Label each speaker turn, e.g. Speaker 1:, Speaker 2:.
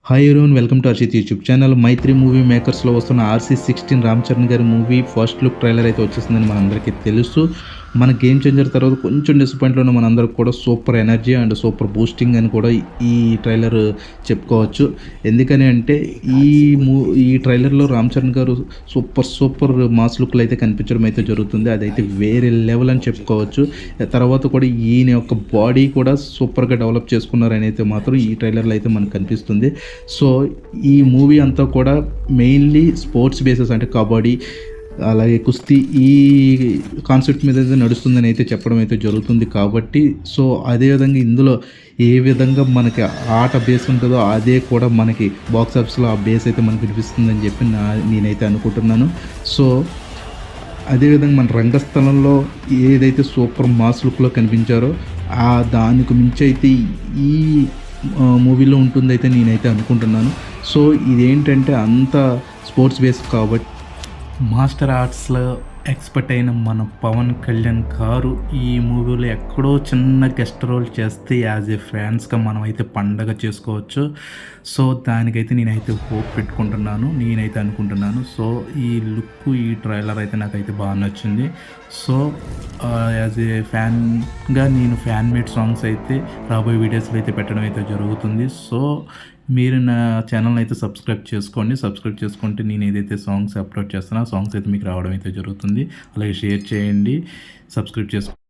Speaker 1: Hi everyone, welcome to Arshith YouTube channel. Mythri movie మేకర్స్లో వస్తున్న RC16 Ram Charan గారి మూవీ ఫస్ట్ లుక్ ట్రైలర్ అయితే వచ్చేసిందని మనందరికీ తెలుసు. మన గేమ్ చేంజర్ తర్వాత కొంచెం డిసప్పాయింట్లో ఉన్న మనందరికి కూడా super energy and super boosting అని కూడా ఈ ట్రైలర్ చెప్పుకోవచ్చు. ఎందుకని అంటే ఈ ట్రైలర్లో రామ్ చరణ్ గారు సూపర్ మాస్ లుక్లు అయితే కనిపించడం అయితే జరుగుతుంది. అదైతే వేరే లెవెల్ అని చెప్పుకోవచ్చు. తర్వాత కూడా ఈయన యొక్క బాడీ కూడా సూపర్గా డెవలప్ చేసుకున్నారని అయితే మాత్రం ఈ ట్రైలర్లో అయితే మనకు కనిపిస్తుంది. సో ఈ మూవీ అంతా కూడా మెయిన్లీ స్పోర్ట్స్ బేసెస్ అంటే కబడ్డీ అలాగే కుస్తీ ఈ కాన్సెప్ట్ మీద అయితే నడుస్తుందని అయితే చెప్పడం అయితే జరుగుతుంది. కాబట్టి సో అదేవిధంగా ఇందులో ఏ విధంగా మనకి ఆట బేస్ ఉంటుందో అదే కూడా మనకి బాక్స్ ఆఫీస్లో ఆ బేస్ అయితే మనకు వినిపిస్తుందని చెప్పి నేనైతే అనుకుంటున్నాను. సో అదేవిధంగా మన రంగస్థలంలో ఏదైతే సూపర్ మాస్ లుక్లో కనిపించారో దానికి మించి అయితే ఈ మూవీలో ఉంటుందైతే నేనైతే అనుకుంటున్నాను. సో ఇదేంటంటే అంత స్పోర్ట్స్ బేస్ కాబట్టి మాస్టర్ ఆర్ట్స్లో ఎక్స్పర్ట్ అయిన మన పవన్ కళ్యాణ్ గారు ఈ మూవీలో ఎక్కడో చిన్న గెస్ట్ రోల్ చేస్తే యాజ్ ఏ ఫ్యాన్స్గా మనం అయితే పండగ చేసుకోవచ్చు. సో దానికైతే నేనైతే హోప్ పెట్టుకుంటున్నాను, నేనైతే అనుకుంటున్నాను. సో ఈ లుక్ ఈ ట్రైలర్ అయితే నాకైతే బాగా నచ్చింది. సో యాజ్ ఏ ఫ్యాన్గా నేను ఫ్యాన్ మేడ్ సాంగ్స్ అయితే రాబోయే వీడియోస్లో అయితే పెట్టడం అయితే జరుగుతుంది. సో మీరు నా ఛానల్ అయితే సబ్స్క్రైబ్ చేసుకుంటే నేను ఏదైతే సాంగ్స్ అప్లోడ్ చేస్తానో ఆ సాంగ్స్ అయితే మీకు రావడం అయితే జరుగుతుంది. అలాగే షేర్ చేయండి, సబ్స్క్రైబ్ చేసుకోండి.